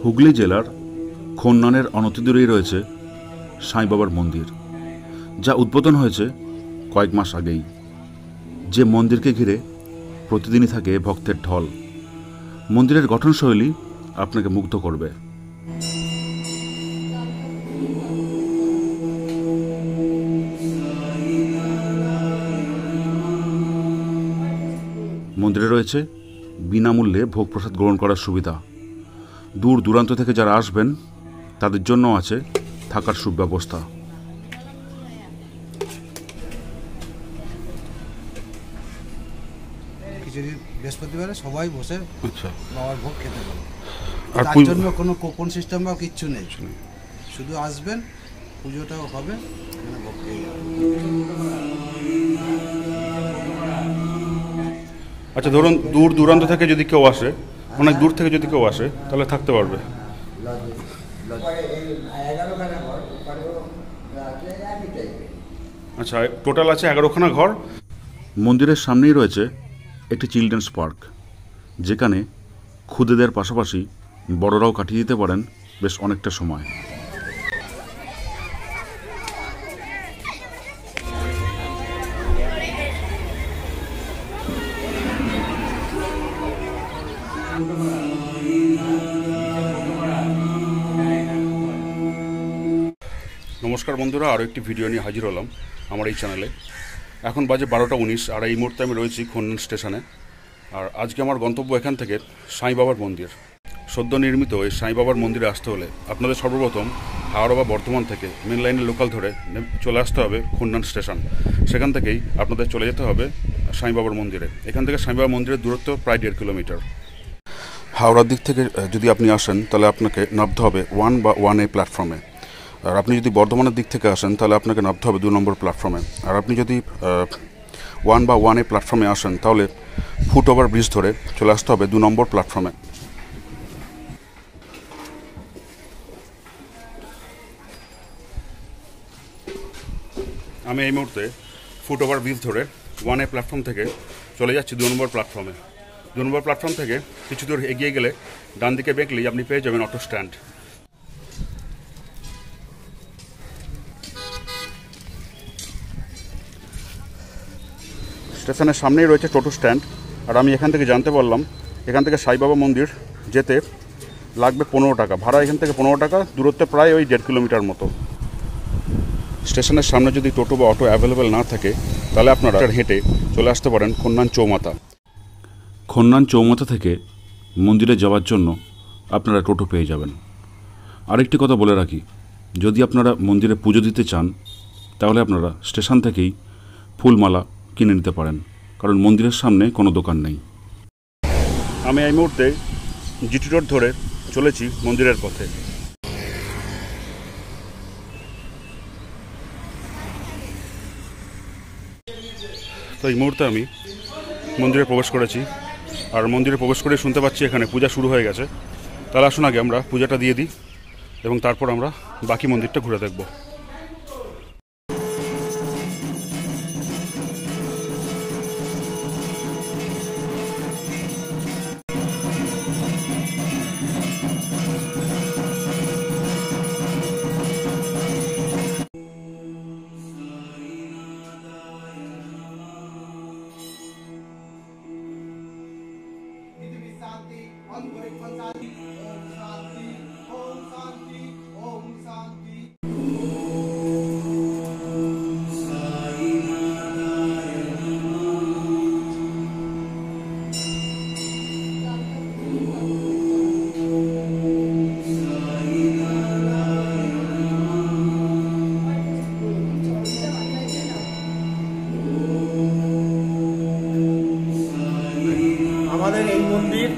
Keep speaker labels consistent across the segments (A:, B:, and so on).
A: হুগলি জেলার খন্নানের অনতিদূরেই রয়েছে সাই বাবার মন্দির, যা উদ্বোধন হয়েছে কয়েক মাস আগেই। যে মন্দিরকে ঘিরে প্রতিদিনই থাকে ভক্তের ঢল। মন্দিরের গঠনশৈলী আপনাকে মুগ্ধ করবে। মন্দিরে রয়েছে বিনামূল্যে ভোগ প্রসাদ গ্রহণ করার সুবিধা। দূর দূরান্ত থেকে যারা আসবেন তাদের জন্য আছে থাকার সুব্যবস্থা।
B: বৃহস্পতিবারে সবাই বসে বাবার ভোগ খেতে পারে।
A: আর
B: তার জন্য কোনো কুপন সিস্টেম বা কিচ্ছু নেই, শুধু আসবেন, পুজোটাও হবে, ভোগ খেয়ে যাবেন।
A: আচ্ছা, ধরুন দূর দূরান্ত থেকে যদি কেউ আসে, অনেক দূর থেকে যদি কেউ আসে, তাহলে থাকতে পারবে। আচ্ছা, টোটাল আছে 11খানা ঘর। মন্দিরের সামনেই রয়েছে একটি চিলড্রেন্স পার্ক, যেখানে খুদেদের পাশাপাশি বড়রাও কাটিয়ে দিতে পারেন বেশ অনেকটা সময়। নমস্কার বন্ধুরা, আরও একটি ভিডিও নিয়ে হাজির হলাম আমার এই চ্যানেলে। এখন বাজে 12টা 19, আর এই মুহূর্তে আমি রয়েছি খন্নান স্টেশনে। আর আজকে আমার গন্তব্য এখান থেকে সাই বাবার মন্দির। সদ্য নির্মিত এই সাই বাবার মন্দিরে আসতে হলে আপনাদের সর্বপ্রথম হাওড়া বা বর্ধমান থেকে মেন লাইনের লোকাল ধরে চলে আসতে হবে খন্নান স্টেশন। সেখান থেকেই আপনাদের চলে যেতে হবে সাই বাবার মন্দিরে। এখান থেকে সাই বাবার মন্দিরের দূরত্ব প্রায় 1.5 কিলোমিটার। হাওড়ার দিক থেকে যদি আপনি আসেন তাহলে আপনাকে নামতে হবে 1 বা 1A প্ল্যাটফর্মে। আর আপনি যদি বর্ধমানের দিক থেকে আসেন তাহলে আপনাকে নামতে হবে 2 নম্বর প্ল্যাটফর্মে। আর আপনি যদি 1 বা 1A প্ল্যাটফর্মে আসেন তাহলে ফুট ওভার ব্রিজ ধরে চলে আসতে হবে 2 নম্বর প্ল্যাটফর্মে। আমি এই মুহূর্তে ফুট ওভার ব্রিজ ধরে 1A প্ল্যাটফর্ম থেকে চলে যাচ্ছি 2 নম্বর প্ল্যাটফর্মে। 2 নম্বর প্ল্যাটফর্ম থেকে কিছু দূর এগিয়ে গেলে ডান দিকে বেঁকলেই আপনি পেয়ে যাবেন অটো স্ট্যান্ড। স্টেশনের সামনেই রয়েছে টোটো স্ট্যান্ড। আর আমি এখান থেকে জানতে পারলাম এখান থেকে সাই বাবা মন্দির যেতে লাগবে 15 টাকা ভাড়া। এখান থেকে 15 টাকা, দূরত্ব প্রায় ওই 1.5 কিলোমিটার মতো। স্টেশনের সামনে যদি টোটো বা অটো অ্যাভেলেবেল না থাকে তাহলে আপনারা হেঁটে চলে আসতে পারেন খন্নান চৌমাথা। খন্নান চৌমাথা থেকে মন্দিরে যাওয়ার জন্য আপনারা টোটো পেয়ে যাবেন। আরেকটি কথা বলে রাখি, যদি আপনারা মন্দিরে পুজো দিতে চান তাহলে আপনারা স্টেশন থেকেই ফুলমালা কিনে নিতে পারেন, কারণ মন্দিরের সামনে কোনো দোকান নেই। আমি এই মুহূর্তে জিটি রোড ধরে চলেছি মন্দিরের পথে। তো এই মুহূর্তে আমি মন্দিরে প্রবেশ করেছি। আর মন্দিরে প্রবেশ করে শুনতে পাচ্ছি এখানে পূজা শুরু হয়ে গেছে। তাহলে আসুন আগে আমরা পূজাটা দিয়ে দিই এবং তারপর আমরা বাকি মন্দিরটা ঘুরে দেখব।
C: আমাদের এই মন্দির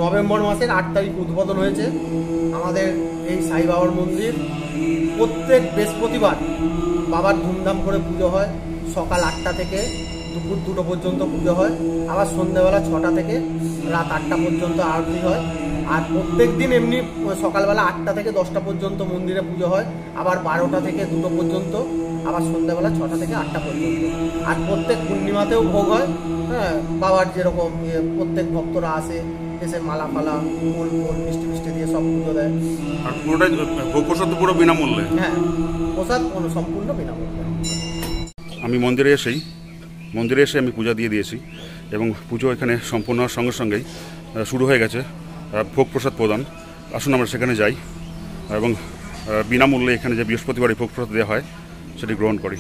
C: নভেম্বর মাসের 8 তারিখ উদ্বোধন হয়েছে। আমাদের এই সাই বাবার মন্দির প্রত্যেক বৃহস্পতিবার বাবার ধুমধাম করে পুজো হয়। সকাল 8টা থেকে দুপুর 2টো পর্যন্ত পুজো হয়, আবার সন্ধ্যাবেলা 6টা থেকে রাত 8টা পর্যন্ত আরতি হয়। আর প্রত্যেক দিন এমনি সকালবেলা 8টা থেকে 10টা পর্যন্ত মন্দিরে পুজো হয়, আবার 12টা থেকে 2টো পর্যন্ত আবার সন্ধ্যাবেলা 6টা থেকে 8টা পর্যন্ত। আর প্রত্যেক পূর্ণিমাতেও ভোগ হয়। হ্যাঁ, বাবার যেরকম প্রত্যেক ভক্তরা আসে, এসে মালা ফালা ফুল ফুল মিষ্টি মিষ্টি দিয়ে সব পুজো দেয়।
A: আর পুরোটাই ভোগ প্রসাদ পুরো বিনামূল্যে?
C: হ্যাঁ, প্রসাদ সম্পূর্ণ বিনামূল্যে।
A: আমি মন্দিরে এসে আমি পূজা দিয়ে দিয়েছি এবং পুজো এখানে সম্পূর্ণ হওয়ার সঙ্গে সঙ্গেই শুরু হয়ে গেছে ভোগ প্রসাদ প্রদান। আসুন আমরা সেখানে যাই এবং বিনামূল্যে এখানে যে বৃহস্পতিবারে ভোগ প্রসাদ দেওয়া হয় সেটি গ্রহণ করি।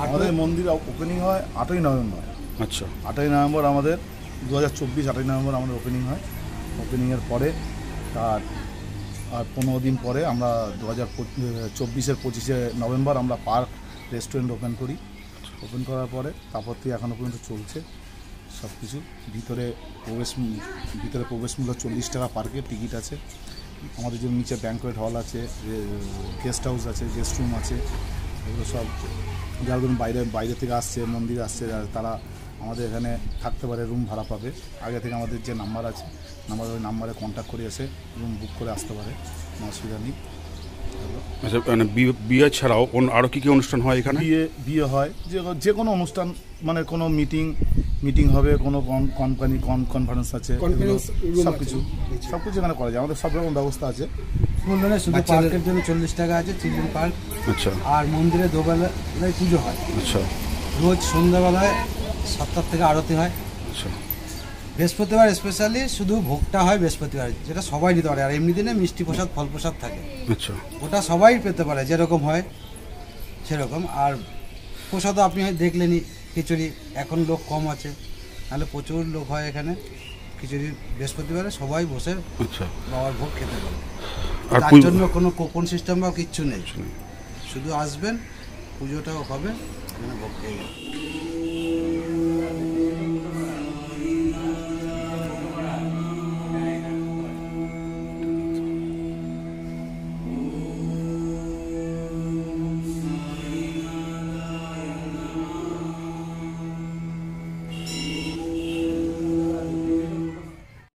D: আমাদের মন্দির ওপেনিং হয় 8ই নভেম্বর।
A: আচ্ছা,
D: 8ই নভেম্বর আমাদের 2024 8ই নভেম্বর আমাদের ওপেনিং হয়। ওপেনিংয়ের পরে তার আর 15 দিন পরে আমরা 2024-এর 25শে নভেম্বর আমরা পার্ক রেস্টুরেন্ট ওপেন করি। ওপেন করার পরে তারপর থেকে এখনও পর্যন্ত চলছে সব কিছু। ভিতরে প্রবেশ মূল্য 40 টাকা, পার্কের টিকিট আছে। আমাদের যে নিচে ব্যাঙ্কোয়েট হল আছে, গেস্ট হাউস আছে, গেস্ট রুম আছে, এগুলো সব যারা ধরুন বাইরে থেকে আসছে, মন্দিরে আসছে, তারা আমাদের এখানে থাকতে পারে, রুম ভাড়া পাবে। আগে থেকে আমাদের যে নাম্বার আছে, ওই নাম্বারে কন্ট্যাক্ট করে এসে রুম বুক করে আসতে পারে, কোনো অসুবিধা নেই।
A: আচ্ছা, মানে বিয়ে ছাড়াও আরও কী কী অনুষ্ঠান হয় এখানে?
D: বিয়ে হয়, যে কোনো অনুষ্ঠান, মানে কোনো মিটিং হবে, কোনো কোম্পানি কনফারেন্স আছে, সব কিছু এখানে করা যায়। আমাদের সব রকম ব্যবস্থা আছে।
B: শুধু পার্কের জন্য 40 টাকা আছে, চিলড্রেন পার্ক।
A: আচ্ছা,
B: আর মন্দিরে দুবেলায় পুজো হয়।
A: আচ্ছা,
B: রোজ সন্ধ্যাবেলায় 7টা থেকে আরতি হয়।
A: আচ্ছা,
B: বৃহস্পতিবার স্পেশালি শুধু ভোগটা হয় বৃহস্পতিবার, যেটা সবাই নিতে পারে। আর এমনি দিনে মিষ্টি প্রসাদ, ফল প্রসাদ থাকে,
A: আচ্ছা,
B: ওটা সবাই পেতে পারে, যেরকম হয় সেরকম। আর প্রসাদও আপনি দেখলেনই, খিচুড়ি। এখন লোক কম আছে, নাহলে প্রচুর লোক হয় এখানে। খিচুড়ি বৃহস্পতিবারে সবাই বসে
A: আচ্ছা
B: বাবার ভোগ খেতে পারে।
A: আর
B: তার জন্য কোনো কুপন সিস্টেম বা কিচ্ছু নেই, শুধু আসবেন, পুজোটাও হবে, এখানে ভোগ খেয়ে যাবেন।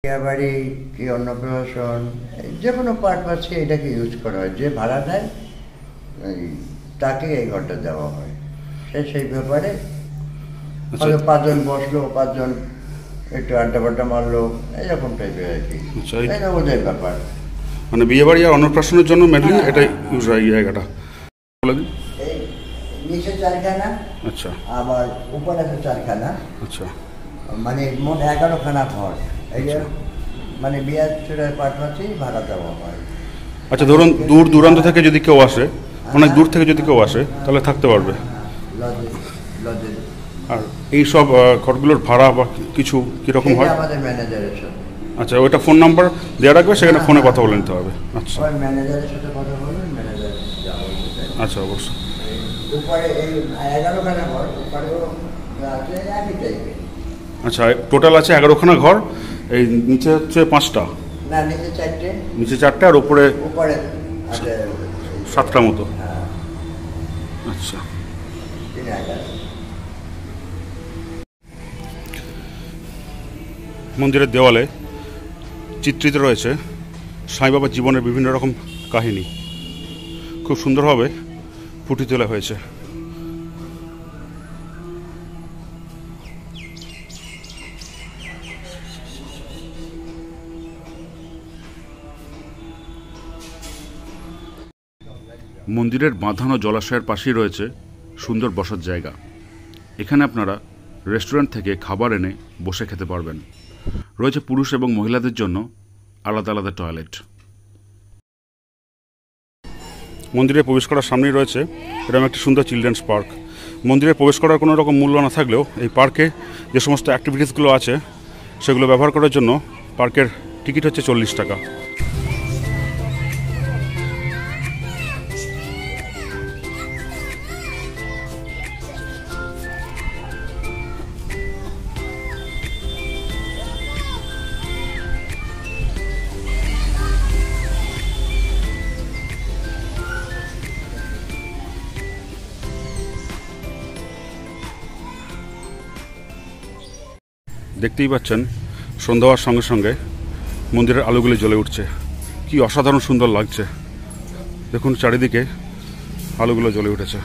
E: বিয়েবাড়ি কি অন্নপ্রাশন, যে কোনো পারপাসে এটাকে ইউজ করা হয়। যে ভাড়া দেয় তাকে এই ঘরটা দেওয়া হয়। সেই ব্যাপারে হয়তো 5 জন বসলো, 5 জন একটু আড্ডা মারলো, এরকম টাইপের আর কি। এটা ওদের ব্যাপার।
A: মানে বিয়ে বাড়ি আর অন্নপ্রাশনের জন্য মেনলি এটাই ইউজ হয়, এই জায়গাটা।
E: এই নিচে 4খানা,
A: আচ্ছা,
E: আবার উপরে আছে 4খানা,
A: আচ্ছা,
E: মানে মোট 11খানা ঘর। এই যে মানে বিয়ের ছেলের পারপাসেই ভাড়া দেওয়া হয়।
A: আচ্ছা, ধরুন দূর দূরান্ত থেকে যদি কেউ আসে, অনেক দূর থেকে যদি কেউ আসে, তাহলে থাকতে পারবে।
E: লজে
A: আর এই সব ঘরগুলোর ভাড়া বা কিছু কীরকম হয়?
E: আমাদের ম্যানেজারের সাথে।
A: আচ্ছা, ওইটা ফোন নাম্বার দেওয়া রাখবে, সেখানে ফোনে কথা বলে নিতে হবে। আচ্ছা,
E: ওই ম্যানেজারের সাথে কথা বলবেন, ম্যানেজার যা বলবে।
A: আচ্ছা, অবশ্যই।
E: উপরে এই 11খানা ঘর, উপরেও আছে একই টাইপের।
A: আচ্ছা, টোটাল আছে 11খানা ঘর, এই নিচে হচ্ছে 5টা।
E: না, নিচে 4টে,
A: নিচে 4টে আর উপরে
E: উপরে আছে
A: 7টা মতো।
E: হ্যাঁ,
A: আচ্ছা,
E: 3000।
A: মন্দিরের দেওয়ালে চিত্রিত রয়েছে সাই বাবার জীবনের বিভিন্ন রকম কাহিনী, খুব সুন্দরভাবে ফুটিয়ে তোলা হয়েছে। মন্দিরের বাঁধানো জলাশয়ের পাশেই রয়েছে সুন্দর বসার জায়গা। এখানে আপনারা রেস্টুরেন্ট থেকে খাবার এনে বসে খেতে পারবেন। রয়েছে পুরুষ এবং মহিলাদের জন্য আলাদা আলাদা টয়লেট। মন্দিরে প্রবেশ করার সামনেই রয়েছে এরকম একটি সুন্দর চিলড্রেন্স পার্ক। মন্দিরে প্রবেশ করার কোনো রকম মূল্য না থাকলেও এই পার্কে যে সমস্ত অ্যাক্টিভিটিসগুলো আছে সেগুলো ব্যবহার করার জন্য পার্কের টিকিট হচ্ছে 40 টাকা। দেখতেই পাচ্ছেন সন্ধ্যা হওয়ার সঙ্গে সঙ্গে মন্দিরের আলোগুলি জ্বলে উঠছে। কি অসাধারণ সুন্দর লাগছে, দেখুন চারিদিকে আলোগুলো জ্বলে উঠেছে।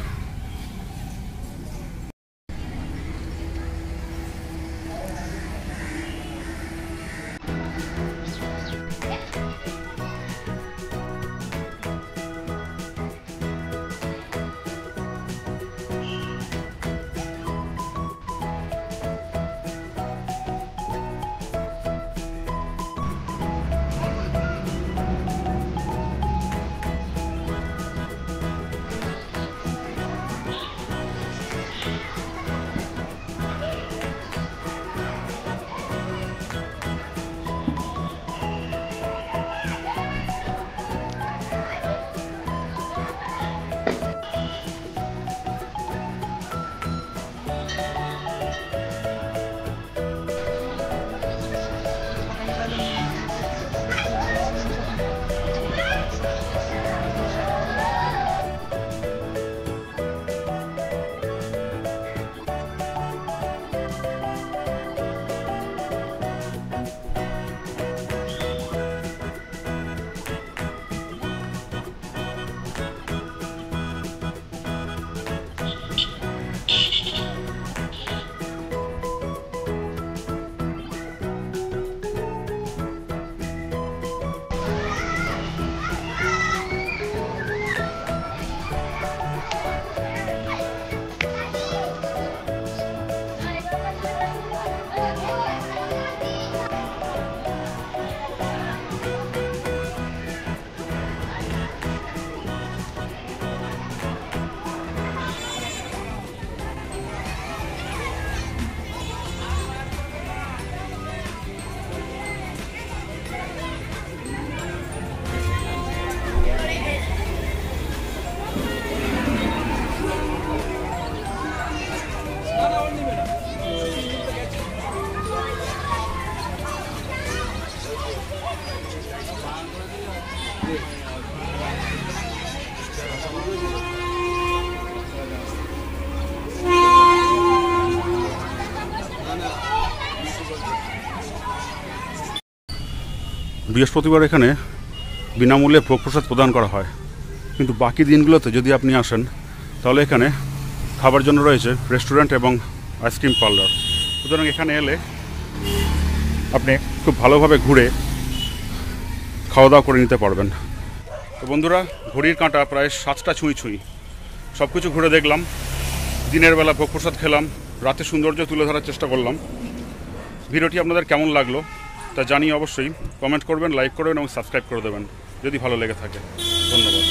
A: বৃহস্পতিবার এখানে বিনামূল্যে ভোগ প্রসাদ প্রদান করা হয়, কিন্তু বাকি দিনগুলোতে যদি আপনি আসেন তাহলে এখানে খাবার জন্য রয়েছে রেস্টুরেন্ট এবং আইসক্রিম পার্লার। সুতরাং এখানে এলে আপনি খুব ভালোভাবে ঘুরে খাওয়া দাওয়া করে নিতে পারবেন। তো বন্ধুরা, ঘড়ির কাঁটা প্রায় 7টা ছুঁই। সব কিছু ঘুরে দেখলাম, দিনের বেলা ভোগ প্রসাদ খেলাম, রাতে সৌন্দর্য তুলে ধরার চেষ্টা করলাম। ভিডিওটি আপনাদের কেমন লাগলো তা জানিয়ে অবশ্যই কমেন্ট করবেন, লাইক করবেন এবং সাবস্ক্রাইব করে দেবেন যদি ভালো লেগে থাকে। ধন্যবাদ।